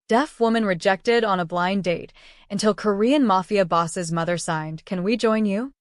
Deaf woman rejected on a blind date until Korean Mafia boss's mother signed, "Can we join you?"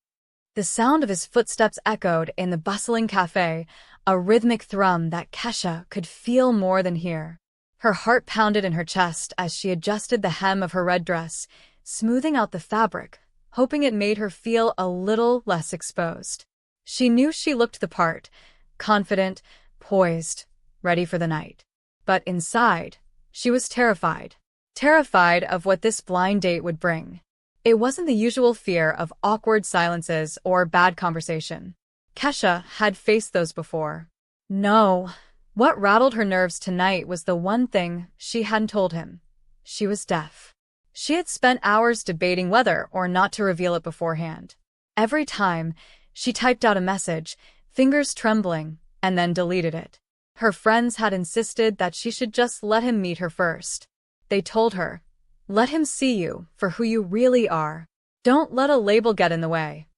The sound of his footsteps echoed in the bustling cafe, a rhythmic thrum that Kesha could feel more than hear. Her heart pounded in her chest as she adjusted the hem of her red dress, smoothing out the fabric, hoping it made her feel a little less exposed. She knew she looked the part, confident, poised, ready for the night. But inside, she was terrified. Terrified of what this blind date would bring. It wasn't the usual fear of awkward silences or bad conversation. Kesha had faced those before. No. What rattled her nerves tonight was the one thing she hadn't told him. She was deaf. She had spent hours debating whether or not to reveal it beforehand. Every time, she typed out a message, fingers trembling, and then deleted it. Her friends had insisted that she should just let him meet her first. They told her, "Let him see you for who you really are. Don't let a label get in the way."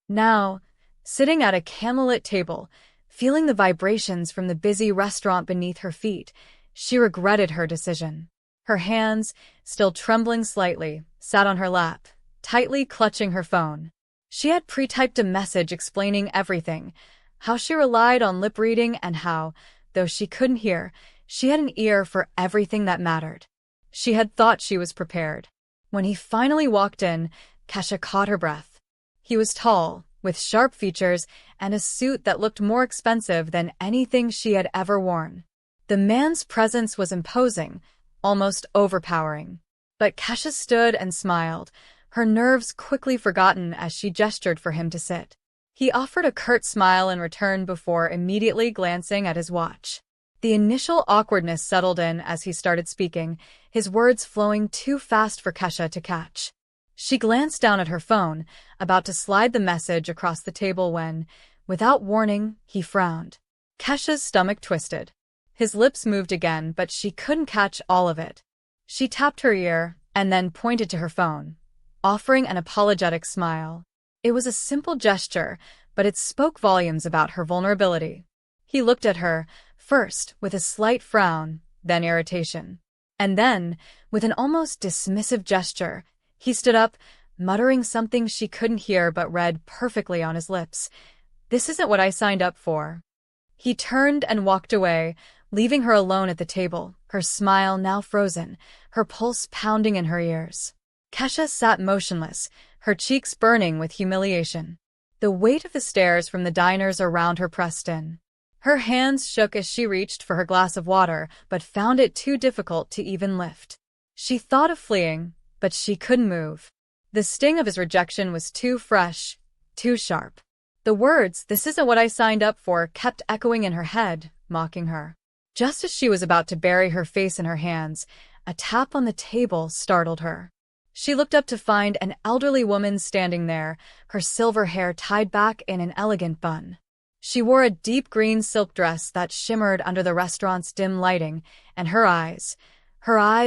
Now, sitting at a candlelit table, feeling the vibrations from the busy restaurant beneath her feet, she regretted her decision. Her hands, still trembling slightly, sat on her lap, tightly clutching her phone. She had pre-typed a message explaining everything, how she relied on lip reading and how, though she couldn't hear, she had an ear for everything that mattered. She had thought she was prepared. When he finally walked in, Kesha caught her breath. He was tall, with sharp features and a suit that looked more expensive than anything she had ever worn. The man's presence was imposing, almost overpowering. But Kesha stood and smiled, her nerves quickly forgotten as she gestured for him to sit. He offered a curt smile in return before immediately glancing at his watch. The initial awkwardness settled in as he started speaking, his words flowing too fast for Kesha to catch. She glanced down at her phone, about to slide the message across the table when, without warning, he frowned. Kesha's stomach twisted. His lips moved again, but she couldn't catch all of it. She tapped her ear and then pointed to her phone, offering an apologetic smile. It was a simple gesture, but it spoke volumes about her vulnerability. He looked at her, first with a slight frown, then irritation. And then, with an almost dismissive gesture, he stood up, muttering something she couldn't hear but read perfectly on his lips. "This isn't what I signed up for." He turned and walked away, leaving her alone at the table, her smile now frozen, her pulse pounding in her ears. Kesha sat motionless, her cheeks burning with humiliation. The weight of the stares from the diners around her pressed in. Her hands shook as she reached for her glass of water, but found it too difficult to even lift. She thought of fleeing, but she couldn't move. The sting of his rejection was too fresh, too sharp. The words, "This isn't what I signed up for," kept echoing in her head, mocking her. Just as she was about to bury her face in her hands, a tap on the table startled her. She looked up to find an elderly woman standing there, her silver hair tied back in an elegant bun. She wore a deep green silk dress that shimmered under the restaurant's dim lighting, and her eyes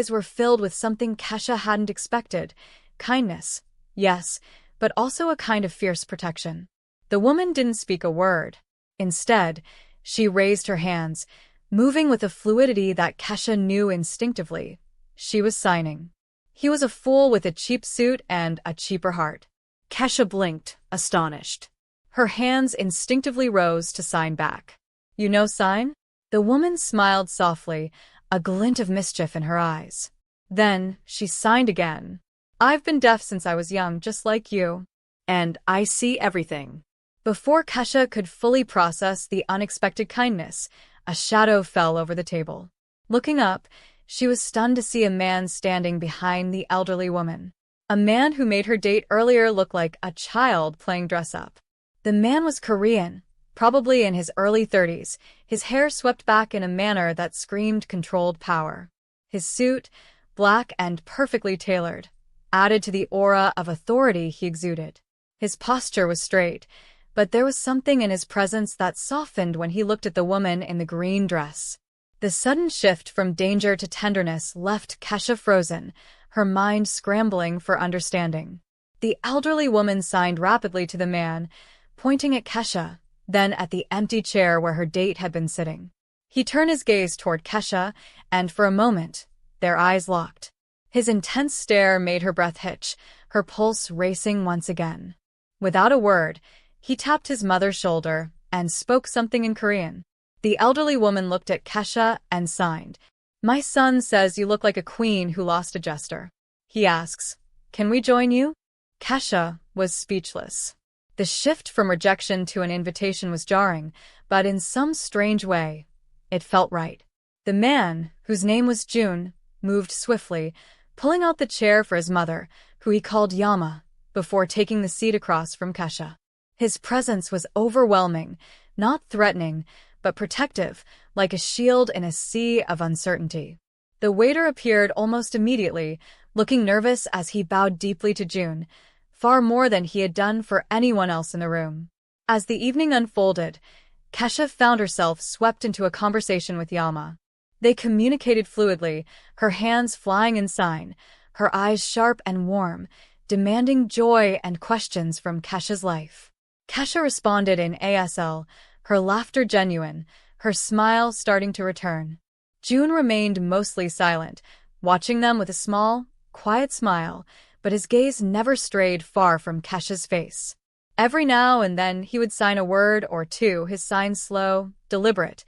were filled with something Kesha hadn't expected. Kindness, yes, but also a kind of fierce protection. The woman didn't speak a word. Instead, she raised her hands, moving with a fluidity that Kesha knew instinctively. She was signing. He was a fool with a cheap suit and a cheaper heart. Kesha blinked, astonished. Her hands instinctively rose to sign back. "You know sign?" The woman smiled softly, a glint of mischief in her eyes. Then she signed again. "I've been deaf since I was young, just like you. And I see everything." Before Kesha could fully process the unexpected kindness, a shadow fell over the table. Looking up, she was stunned to see a man standing behind the elderly woman. A man who made her date earlier look like a child playing dress-up. The man was Korean, probably in his early 30s, his hair swept back in a manner that screamed controlled power. His suit, black and perfectly tailored, added to the aura of authority he exuded. His posture was straight, but there was something in his presence that softened when he looked at the woman in the green dress. The sudden shift from danger to tenderness left Kesha frozen, her mind scrambling for understanding. The elderly woman signed rapidly to the man, pointing at Kesha, then at the empty chair where her date had been sitting. He turned his gaze toward Kesha, and for a moment, their eyes locked. His intense stare made her breath hitch, her pulse racing once again. Without a word, he tapped his mother's shoulder and spoke something in Korean. The elderly woman looked at Kesha and signed. "My son says you look like a queen who lost a jester. He asks, can we join you?" Kesha was speechless. The shift from rejection to an invitation was jarring, but in some strange way, it felt right. The man, whose name was June, moved swiftly, pulling out the chair for his mother, who he called Yama, before taking the seat across from Kesha. His presence was overwhelming, not threatening, but protective, like a shield in a sea of uncertainty. The waiter appeared almost immediately, looking nervous as he bowed deeply to June, far more than he had done for anyone else in the room. As the evening unfolded, Kesha found herself swept into a conversation with Yama. They communicated fluidly, her hands flying in sign, her eyes sharp and warm, demanding joy and questions from Kesha's life. Kesha responded in ASL, her laughter genuine, her smile starting to return. June remained mostly silent, watching them with a small, quiet smile, but his gaze never strayed far from Kesha's face. Every now and then he would sign a word or two, his signs slow, deliberate,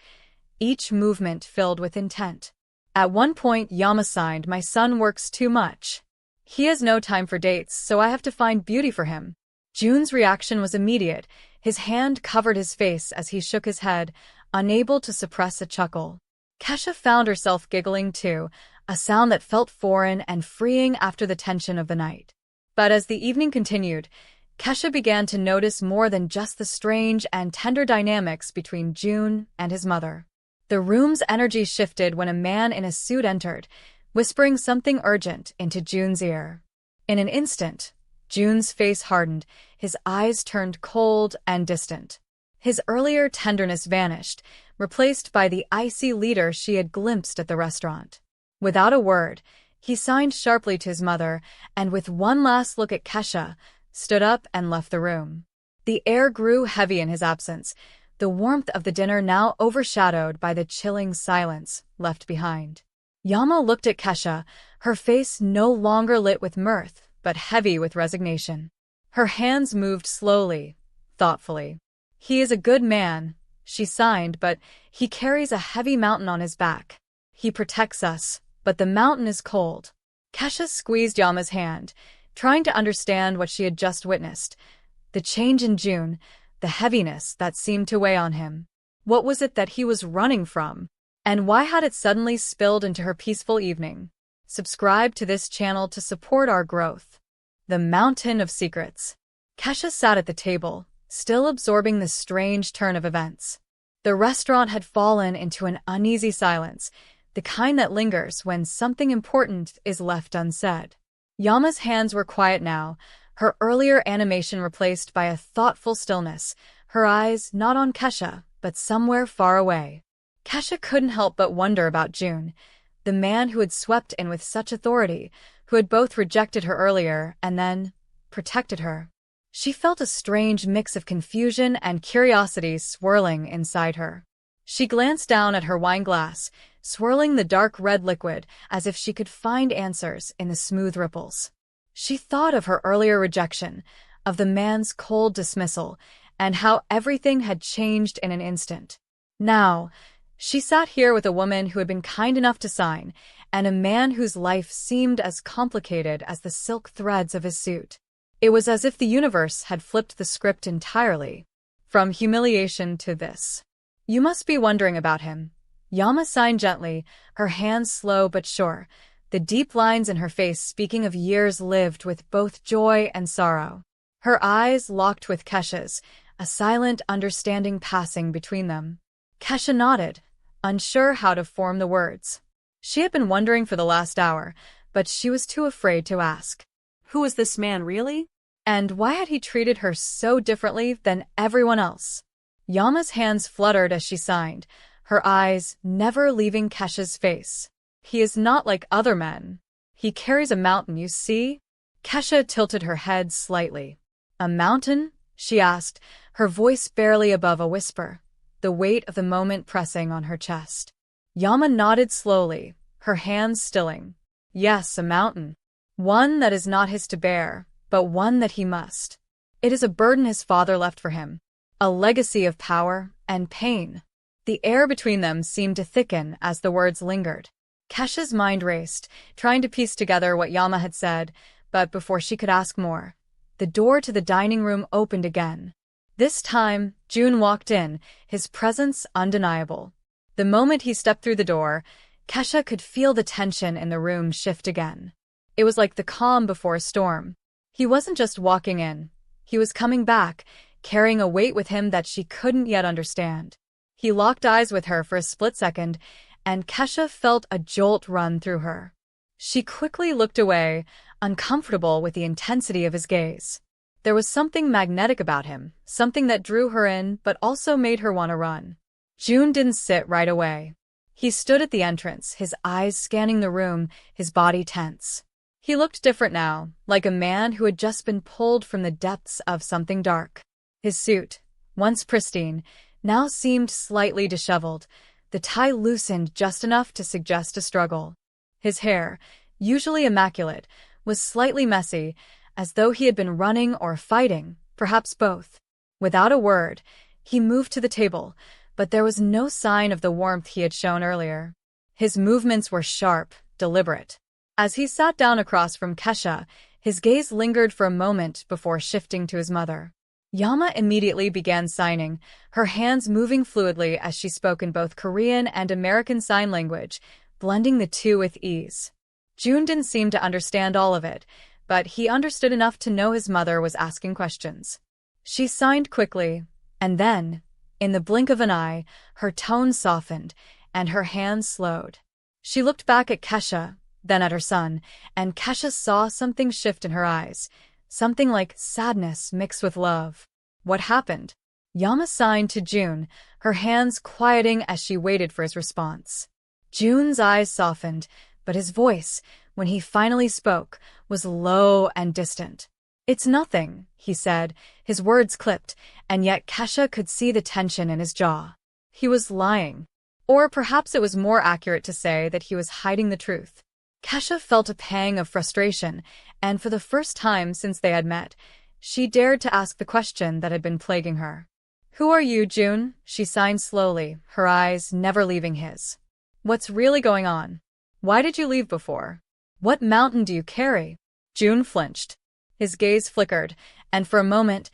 each movement filled with intent. At one point Yama signed, "My son works too much. He has no time for dates, so I have to find beauty for him." June's reaction was immediate. His hand covered his face as he shook his head, unable to suppress a chuckle. Kesha found herself giggling too, a sound that felt foreign and freeing after the tension of the night. But as the evening continued, Kesha began to notice more than just the strange and tender dynamics between June and his mother. The room's energy shifted when a man in a suit entered, whispering something urgent into June's ear. In an instant, June's face hardened, his eyes turned cold and distant. His earlier tenderness vanished, replaced by the icy leader she had glimpsed at the restaurant. Without a word, he signed sharply to his mother, and with one last look at Kesha, stood up and left the room. The air grew heavy in his absence, the warmth of the dinner now overshadowed by the chilling silence left behind. Yama looked at Kesha, her face no longer lit with mirth, but heavy with resignation. Her hands moved slowly, thoughtfully. "He is a good man," she signed, "but he carries a heavy mountain on his back. He protects us, but the mountain is cold." Kesha squeezed Yama's hand, trying to understand what she had just witnessed. The change in June, the heaviness that seemed to weigh on him. What was it that he was running from? And why had it suddenly spilled into her peaceful evening? Subscribe to this channel to support our growth. The Mountain of Secrets. Kesha sat at the table, still absorbing the strange turn of events. The restaurant had fallen into an uneasy silence, the kind that lingers when something important is left unsaid. Yama's hands were quiet now, her earlier animation replaced by a thoughtful stillness, her eyes not on Kesha, but somewhere far away. Kesha couldn't help but wonder about June, the man who had swept in with such authority, who had both rejected her earlier and then protected her. She felt a strange mix of confusion and curiosity swirling inside her. She glanced down at her wine glass, swirling the dark red liquid as if she could find answers in the smooth ripples. She thought of her earlier rejection, of the man's cold dismissal, and how everything had changed in an instant. Now, she sat here with a woman who had been kind enough to sign, and a man whose life seemed as complicated as the silk threads of his suit. It was as if the universe had flipped the script entirely, from humiliation to this. "You must be wondering about him." Yama signed gently, her hands slow but sure, the deep lines in her face speaking of years lived with both joy and sorrow. Her eyes locked with Kesha's, a silent understanding passing between them. Kesha nodded, unsure how to form the words. She had been wondering for the last hour, but she was too afraid to ask. Who was this man really? And why had he treated her so differently than everyone else? Yama's hands fluttered as she signed, her eyes never leaving Kesha's face. "He is not like other men. He carries a mountain, you see?" Kesha tilted her head slightly. "A mountain?" she asked, her voice barely above a whisper, the weight of the moment pressing on her chest. Yama nodded slowly, her hands stilling. Yes, a mountain. One that is not his to bear, but one that he must. It is a burden his father left for him. A legacy of power and pain. The air between them seemed to thicken as the words lingered. Kesha's mind raced, trying to piece together what Yama had said, but before she could ask more, the door to the dining room opened again. This time, June walked in, his presence undeniable. The moment he stepped through the door, Kesha could feel the tension in the room shift again. It was like the calm before a storm. He wasn't just walking in. He was coming back, carrying a weight with him that she couldn't yet understand. He locked eyes with her for a split second, and Kesha felt a jolt run through her. She quickly looked away, uncomfortable with the intensity of his gaze. There was something magnetic about him, something that drew her in but also made her want to run. June didn't sit right away. He stood at the entrance, his eyes scanning the room, his body tense. He looked different now, like a man who had just been pulled from the depths of something dark. His suit, once pristine, now seemed slightly disheveled, the tie loosened just enough to suggest a struggle. His hair, usually immaculate, was slightly messy, as though he had been running or fighting, perhaps both. Without a word, he moved to the table, but there was no sign of the warmth he had shown earlier. His movements were sharp, deliberate. As he sat down across from Kesha, his gaze lingered for a moment before shifting to his mother. Yama immediately began signing, her hands moving fluidly as she spoke in both Korean and American Sign Language, blending the two with ease. June didn't seem to understand all of it, but he understood enough to know his mother was asking questions. She signed quickly, and then, in the blink of an eye, her tone softened, and her hands slowed. She looked back at Kesha, then at her son, and Kesha saw something shift in her eyes, something like sadness mixed with love. What happened? Yama signed to June, her hands quieting as she waited for his response. June's eyes softened, but his voice, when he finally spoke, was low and distant. "It's nothing," he said, his words clipped, and yet Kesha could see the tension in his jaw. He was lying. Or perhaps it was more accurate to say that he was hiding the truth. Kesha felt a pang of frustration, and for the first time since they had met, she dared to ask the question that had been plaguing her. "Who are you, June?" she signed slowly, her eyes never leaving his. "What's really going on? Why did you leave before? What mountain do you carry?" June flinched. His gaze flickered, and for a moment,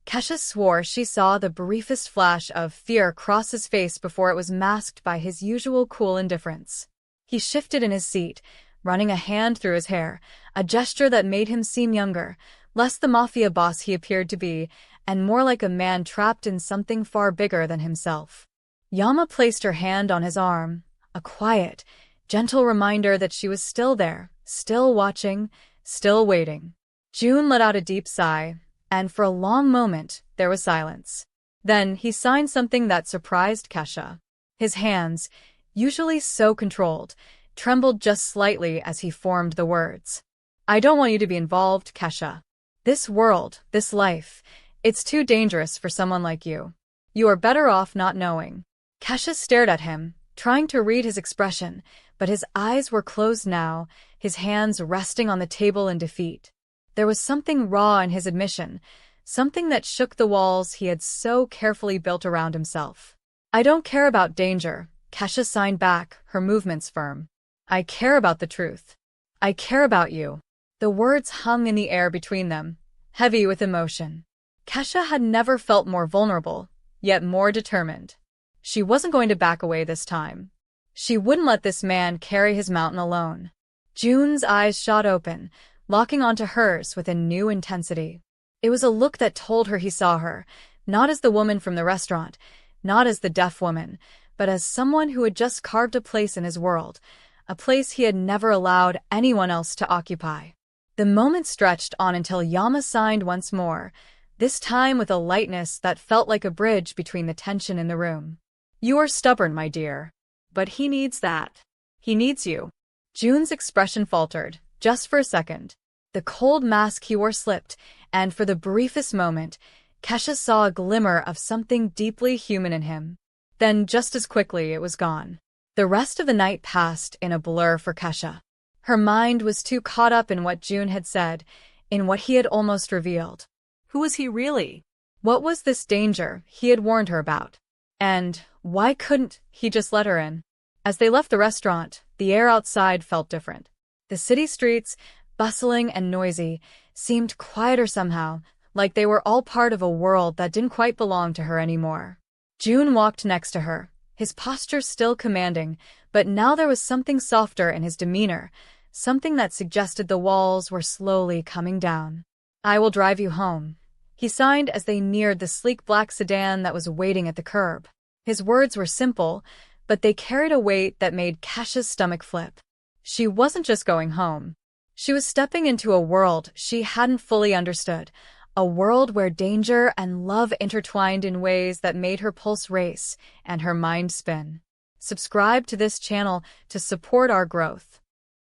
Kesha swore she saw the briefest flash of fear cross his face before it was masked by his usual cool indifference. He shifted in his seat, running a hand through his hair, a gesture that made him seem younger, less the mafia boss he appeared to be, and more like a man trapped in something far bigger than himself. Yama placed her hand on his arm, a quiet, gentle reminder that she was still there, still watching, still waiting. June let out a deep sigh, and for a long moment there was silence. Then he signed something that surprised Kesha. His hands, usually so controlled, trembled just slightly as he formed the words. "I don't want you to be involved, Kesha. This world, this life, it's too dangerous for someone like you. You are better off not knowing." Kesha stared at him, trying to read his expression, but his eyes were closed now, his hands resting on the table in defeat. There was something raw in his admission, something that shook the walls he had so carefully built around himself. "I don't care about danger," Kesha signed back, her movements firm. "I care about the truth. I care about you." The words hung in the air between them, heavy with emotion. Kesha had never felt more vulnerable, yet more determined. She wasn't going to back away this time. She wouldn't let this man carry his mountain alone. June's eyes shot open, locking onto hers with a new intensity. It was a look that told her he saw her, not as the woman from the restaurant, not as the deaf woman, but as someone who had just carved a place in his world, a place he had never allowed anyone else to occupy. The moment stretched on until Yama signed once more, this time with a lightness that felt like a bridge between the tension in the room. "You are stubborn, my dear. But he needs that. He needs you." June's expression faltered, just for a second. The cold mask he wore slipped, and for the briefest moment, Kesha saw a glimmer of something deeply human in him. Then, just as quickly, it was gone. The rest of the night passed in a blur for Kesha. Her mind was too caught up in what June had said, in what he had almost revealed. Who was he really? What was this danger he had warned her about? And why couldn't he just let her in? As they left the restaurant, the air outside felt different. The city streets, bustling and noisy, seemed quieter somehow, like they were all part of a world that didn't quite belong to her anymore. June walked next to her, his posture still commanding, but now there was something softer in his demeanor, something that suggested the walls were slowly coming down. "I will drive you home," he signed as they neared the sleek black sedan that was waiting at the curb. His words were simple, but they carried a weight that made Kesha's stomach flip. She wasn't just going home. She was stepping into a world she hadn't fully understood, a world where danger and love intertwined in ways that made her pulse race and her mind spin. Subscribe to this channel to support our growth.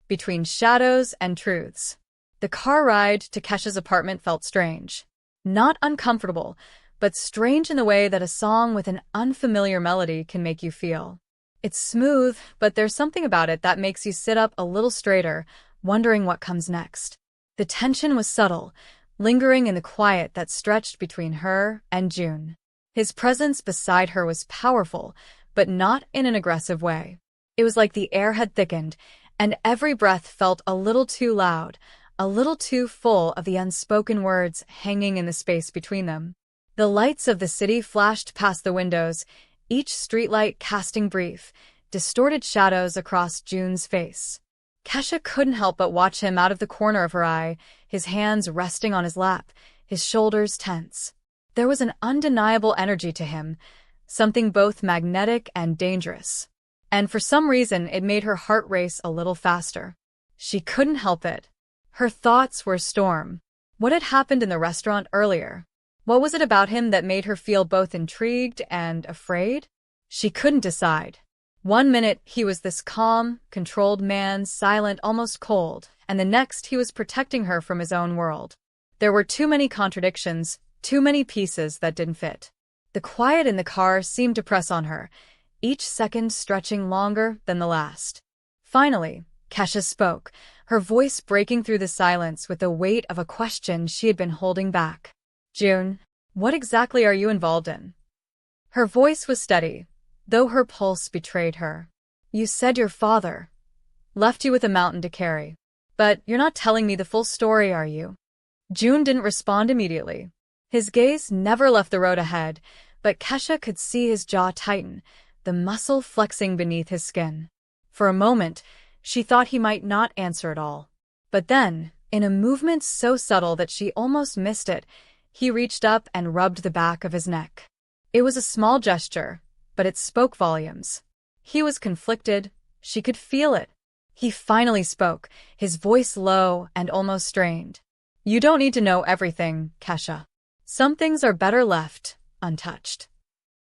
Between shadows and truths. The car ride to Kesha's apartment felt strange. Not uncomfortable, but strange in the way that a song with an unfamiliar melody can make you feel. It's smooth, but there's something about it that makes you sit up a little straighter, wondering what comes next. The tension was subtle, lingering in the quiet that stretched between her and June. His presence beside her was powerful, but not in an aggressive way. It was like the air had thickened, and every breath felt a little too loud, a little too full of the unspoken words hanging in the space between them. The lights of the city flashed past the windows, each streetlight casting brief, distorted shadows across June's face. Kesha couldn't help but watch him out of the corner of her eye, his hands resting on his lap, his shoulders tense. There was an undeniable energy to him, something both magnetic and dangerous. And for some reason, it made her heart race a little faster. She couldn't help it. Her thoughts were a storm. What had happened in the restaurant earlier? What was it about him that made her feel both intrigued and afraid? She couldn't decide. One minute, he was this calm, controlled man, silent, almost cold, and the next he was protecting her from his own world. There were too many contradictions, too many pieces that didn't fit. The quiet in the car seemed to press on her, each second stretching longer than the last. Finally, Kesha spoke, her voice breaking through the silence with the weight of a question she had been holding back. "June, what exactly are you involved in?" Her voice was steady, though her pulse betrayed her. "You said your father left you with a mountain to carry. But you're not telling me the full story, are you?" June didn't respond immediately. His gaze never left the road ahead, but Kesha could see his jaw tighten, the muscle flexing beneath his skin. For a moment, she thought he might not answer at all. But then, in a movement so subtle that she almost missed it, he reached up and rubbed the back of his neck. It was a small gesture, but it spoke volumes. He was conflicted. She could feel it. He finally spoke, his voice low and almost strained. "You don't need to know everything, Kesha. Some things are better left untouched."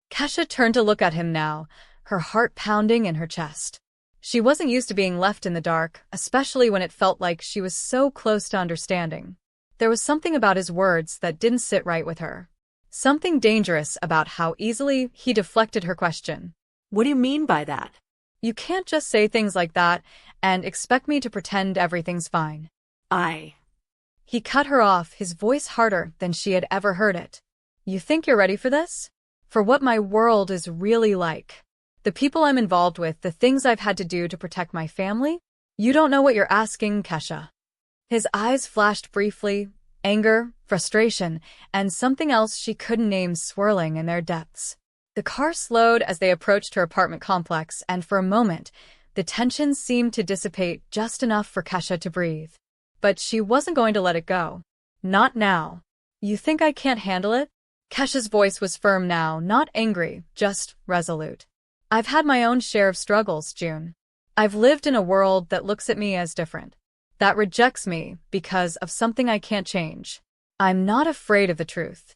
Kesha turned to look at him now, her heart pounding in her chest. She wasn't used to being left in the dark, especially when it felt like she was so close to understanding. There was something about his words that didn't sit right with her. Something dangerous about how easily he deflected her question. What do you mean by that? "You can't just say things like that and expect me to pretend everything's fine." He cut her off, his voice harder than she had ever heard it. "You think you're ready for this? For what my world is really like? The people I'm involved with, the things I've had to do to protect my family? You don't know what you're asking, Kesha." His eyes flashed briefly, anger, frustration, and something else she couldn't name swirling in their depths. The car slowed as they approached her apartment complex, and for a moment, the tension seemed to dissipate just enough for Kesha to breathe. But she wasn't going to let it go. Not now. "You think I can't handle it?" Kesha's voice was firm now, not angry, just resolute. "I've had my own share of struggles, June. I've lived in a world that looks at me as different, that rejects me because of something I can't change. I'm not afraid of the truth."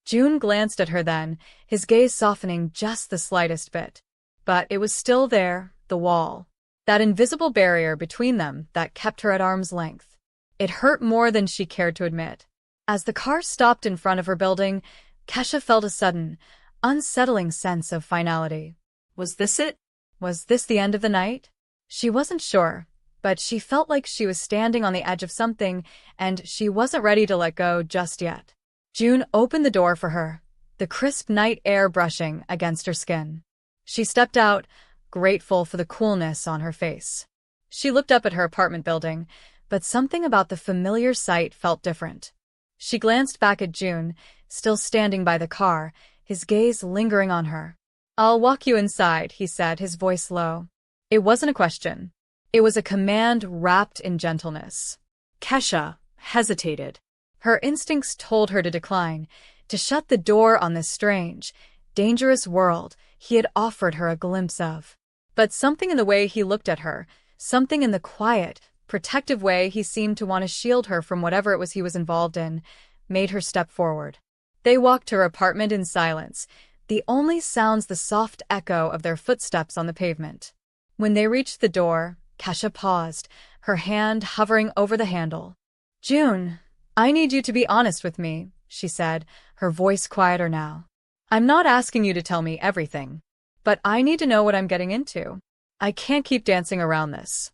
June glanced at her then, his gaze softening just the slightest bit. But it was still there, the wall. That invisible barrier between them that kept her at arm's length. It hurt more than she cared to admit. As the car stopped in front of her building, Kesha felt a sudden, unsettling sense of finality. Was this it? Was this the end of the night? She wasn't sure, but she felt like she was standing on the edge of something, and she wasn't ready to let go just yet. June opened the door for her, the crisp night air brushing against her skin. She stepped out, grateful for the coolness on her face. She looked up at her apartment building, but something about the familiar sight felt different. She glanced back at June, still standing by the car, his gaze lingering on her. "I'll walk you inside," he said, his voice low. It wasn't a question. It was a command wrapped in gentleness. Kesha hesitated. Her instincts told her to decline, to shut the door on this strange, dangerous world he had offered her a glimpse of. But something in the way he looked at her, something in the quiet, protective way he seemed to want to shield her from whatever it was he was involved in, made her step forward. They walked to her apartment in silence, the only sounds the soft echo of their footsteps on the pavement. When they reached the door, Kesha paused, her hand hovering over the handle. "June, I need you to be honest with me," she said, her voice quieter now. "I'm not asking you to tell me everything, but I need to know what I'm getting into. I can't keep dancing around this."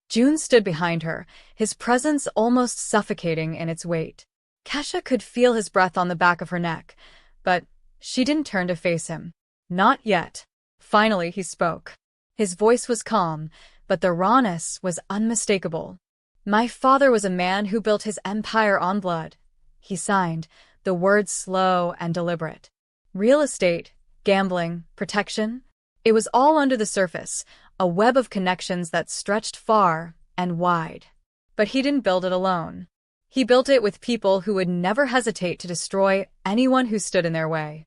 June stood behind her, his presence almost suffocating in its weight. Kesha could feel his breath on the back of her neck, but she didn't turn to face him. Not yet. Finally, he spoke. His voice was calm, but the rawness was unmistakable. "My father was a man who built his empire on blood," he signed, the words slow and deliberate. "Real estate, gambling, protection. It was all under the surface, a web of connections that stretched far and wide. But he didn't build it alone. He built it with people who would never hesitate to destroy anyone who stood in their way."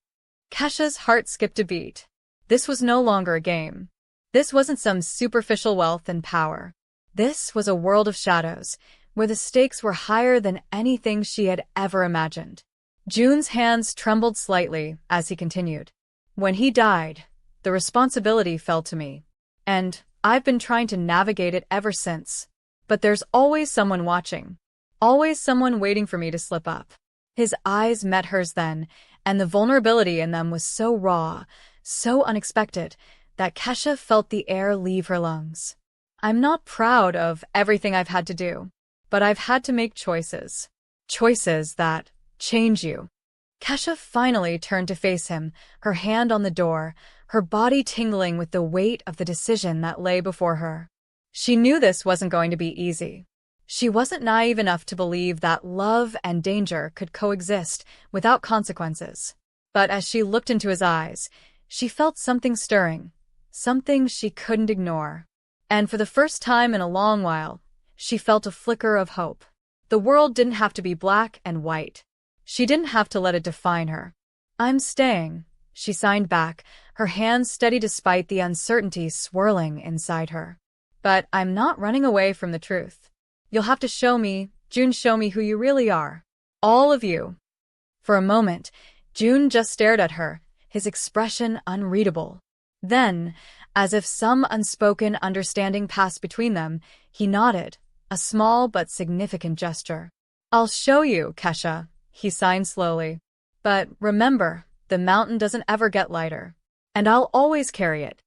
Kesha's heart skipped a beat. This was no longer a game. This wasn't some superficial wealth and power. This was a world of shadows, where the stakes were higher than anything she had ever imagined. June's hands trembled slightly as he continued. "When he died, the responsibility fell to me. And I've been trying to navigate it ever since. But there's always someone watching. Always someone waiting for me to slip up." His eyes met hers then, and the vulnerability in them was so raw, so unexpected, that Kesha felt the air leave her lungs. "I'm not proud of everything I've had to do, but I've had to make choices. Choices that change you." Kesha finally turned to face him, her hand on the door, her body tingling with the weight of the decision that lay before her. She knew this wasn't going to be easy. She wasn't naive enough to believe that love and danger could coexist without consequences. But as she looked into his eyes, she felt something stirring, something she couldn't ignore. And for the first time in a long while, she felt a flicker of hope. The world didn't have to be black and white. She didn't have to let it define her. "I'm staying," she signed back, her hands steady despite the uncertainty swirling inside her. "But I'm not running away from the truth. You'll have to show me, June, show me who you really are. All of you." For a moment, June just stared at her, his expression unreadable. Then, as if some unspoken understanding passed between them, he nodded, a small but significant gesture. "I'll show you, Kesha," he signed slowly. "But remember, the mountain doesn't ever get lighter. And I'll always carry it."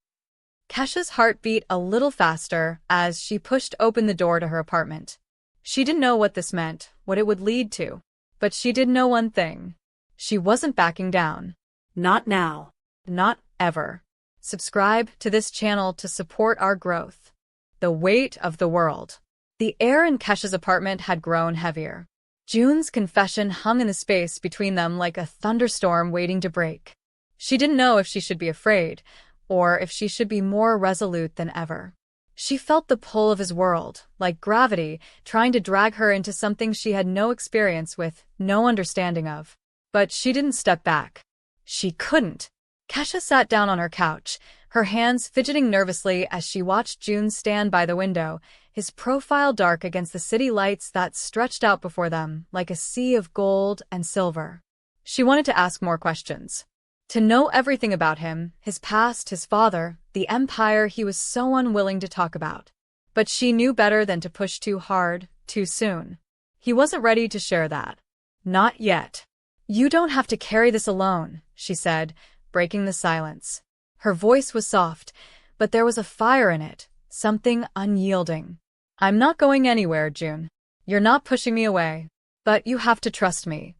Kesha's heart beat a little faster as she pushed open the door to her apartment. She didn't know what this meant, what it would lead to. But she did know one thing. She wasn't backing down. Not now. Not ever. Subscribe to this channel to support our growth. The weight of the world. The air in Kesha's apartment had grown heavier. June's confession hung in the space between them like a thunderstorm waiting to break. She didn't know if she should be afraid, or if she should be more resolute than ever. She felt the pull of his world, like gravity, trying to drag her into something she had no experience with, no understanding of. But she didn't step back. She couldn't. Kesha sat down on her couch, her hands fidgeting nervously as she watched June stand by the window, his profile dark against the city lights that stretched out before them like a sea of gold and silver. She wanted to ask more questions. To know everything about him, his past, his father, the empire he was so unwilling to talk about. But she knew better than to push too hard, too soon. He wasn't ready to share that. Not yet. "You don't have to carry this alone," she said, breaking the silence. Her voice was soft, but there was a fire in it, something unyielding. I'm not going anywhere, June. You're not pushing me away. But you have to trust me.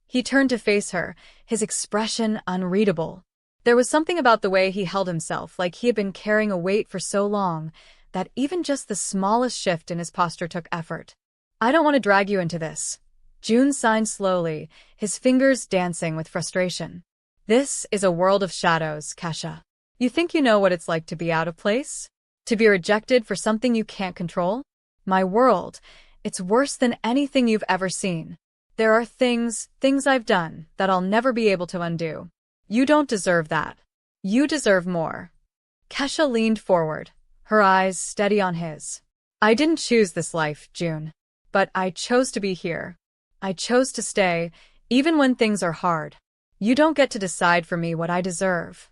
He turned to face her, his expression unreadable. There was something about the way he held himself, like he had been carrying a weight for so long, that even just the smallest shift in his posture took effort. I don't want to drag you into this. June signed slowly, his fingers dancing with frustration. This is a world of shadows, Kesha. You think you know what it's like to be out of place? To be rejected for something you can't control? My world, it's worse than anything you've ever seen. There are things I've done that I'll never be able to undo. You don't deserve that. You deserve more. Kesha leaned forward, her eyes steady on his. I didn't choose this life, June. But I chose to be here. I chose to stay, even when things are hard. You don't get to decide for me what I deserve.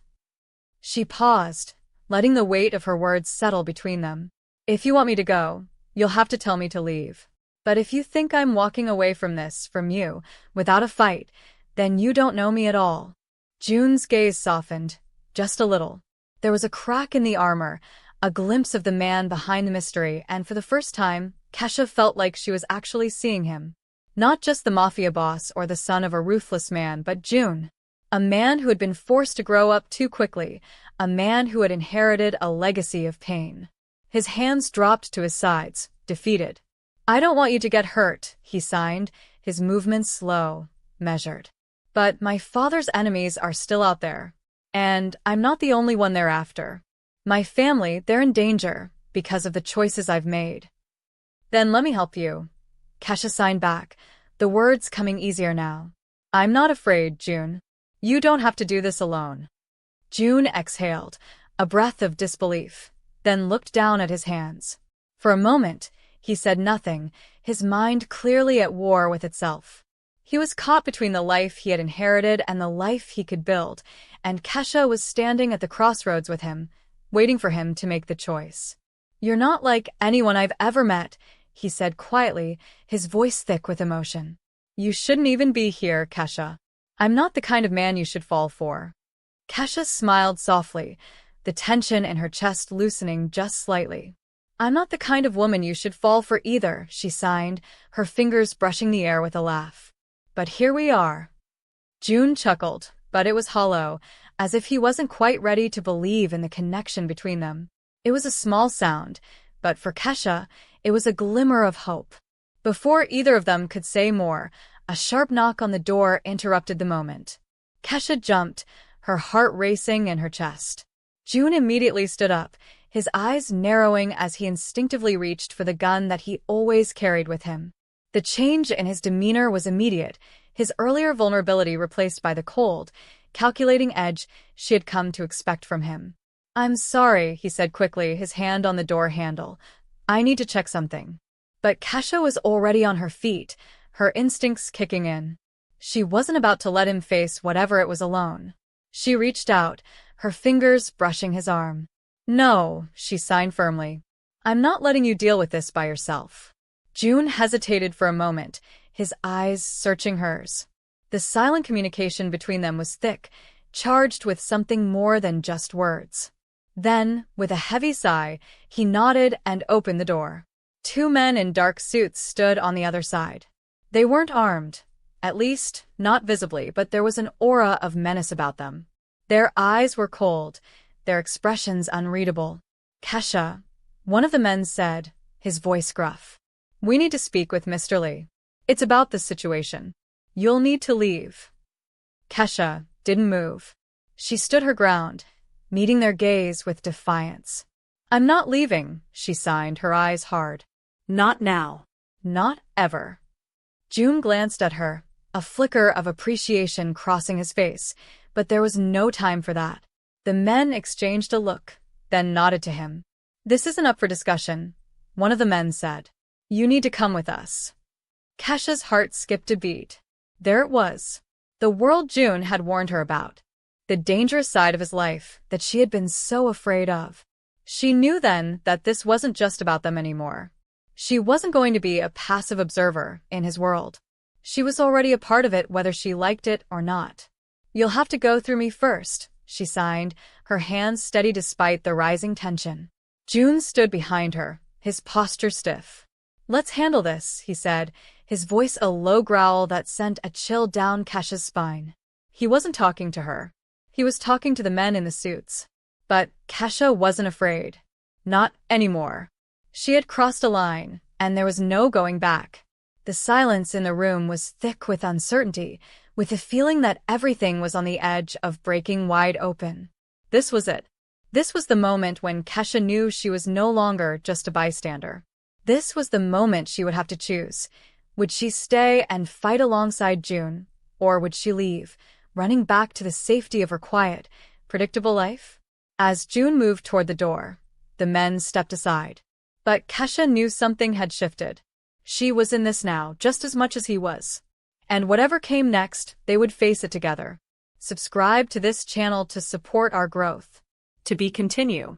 She paused, letting the weight of her words settle between them. If you want me to go, you'll have to tell me to leave. But if you think I'm walking away from you, without a fight, then you don't know me at all. June's gaze softened, just a little. There was a crack in the armor, a glimpse of the man behind the mystery, and for the first time, Kesha felt like she was actually seeing him. Not just the Mafia boss or the son of a ruthless man, but June. A man who had been forced to grow up too quickly, a man who had inherited a legacy of pain. His hands dropped to his sides, defeated. I don't want you to get hurt, he signed, his movements slow, measured. But my father's enemies are still out there. And I'm not the only one they're after. My family, they're in danger because of the choices I've made. Then let me help you. Kesha signed back, the words coming easier now. I'm not afraid, June. You don't have to do this alone. June exhaled, a breath of disbelief, then looked down at his hands. For a moment, he said nothing, his mind clearly at war with itself. He was caught between the life he had inherited and the life he could build, and Kesha was standing at the crossroads with him, waiting for him to make the choice. You're not like anyone I've ever met, he said quietly, his voice thick with emotion. You shouldn't even be here, Kesha. I'm not the kind of man you should fall for. Kesha smiled softly, the tension in her chest loosening just slightly. I'm not the kind of woman you should fall for either, she signed, her fingers brushing the air with a laugh. But here we are. June chuckled, but it was hollow, as if he wasn't quite ready to believe in the connection between them. It was a small sound, but for Kesha, it was a glimmer of hope. Before either of them could say more, a sharp knock on the door interrupted the moment. Kesha jumped, her heart racing in her chest. June immediately stood up, his eyes narrowing as he instinctively reached for the gun that he always carried with him. The change in his demeanor was immediate, his earlier vulnerability replaced by the cold, calculating edge she had come to expect from him. I'm sorry, he said quickly, his hand on the door handle. I need to check something. But Kesha was already on her feet, her instincts kicking in. She wasn't about to let him face whatever it was alone. She reached out, her fingers brushing his arm. No, she signed firmly. I'm not letting you deal with this by yourself. June hesitated for a moment, his eyes searching hers. The silent communication between them was thick, charged with something more than just words. Then, with a heavy sigh, he nodded and opened the door. Two men in dark suits stood on the other side. They weren't armed, at least, not visibly, but there was an aura of menace about them. Their eyes were cold, their expressions unreadable. Kesha, one of the men said, his voice gruff. We need to speak with Mr. Lee. It's about this situation. You'll need to leave. Kesha didn't move. She stood her ground, meeting their gaze with defiance. I'm not leaving, she signed, her eyes hard. Not now. Not ever. June glanced at her, a flicker of appreciation crossing his face, but there was no time for that. The men exchanged a look, then nodded to him. This isn't up for discussion, one of the men said. You need to come with us. Kesha's heart skipped a beat. There it was. The world June had warned her about. The dangerous side of his life that she had been so afraid of. She knew then that this wasn't just about them anymore. She wasn't going to be a passive observer in his world. She was already a part of it whether she liked it or not. You'll have to go through me first, she signed, her hands steady despite the rising tension. June stood behind her, his posture stiff. "Let's handle this," he said, his voice a low growl that sent a chill down Kesha's spine. He wasn't talking to her. He was talking to the men in the suits. But Kesha wasn't afraid. Not anymore. She had crossed a line, and there was no going back. The silence in the room was thick with uncertainty, with the feeling that everything was on the edge of breaking wide open. This was it. This was the moment when Kesha knew she was no longer just a bystander. This was the moment she would have to choose. Would she stay and fight alongside June, or would she leave, running back to the safety of her quiet, predictable life? As June moved toward the door, the men stepped aside. But Kesha knew something had shifted. She was in this now just as much as he was. And whatever came next, they would face it together. Subscribe to this channel to support our growth. To be continued.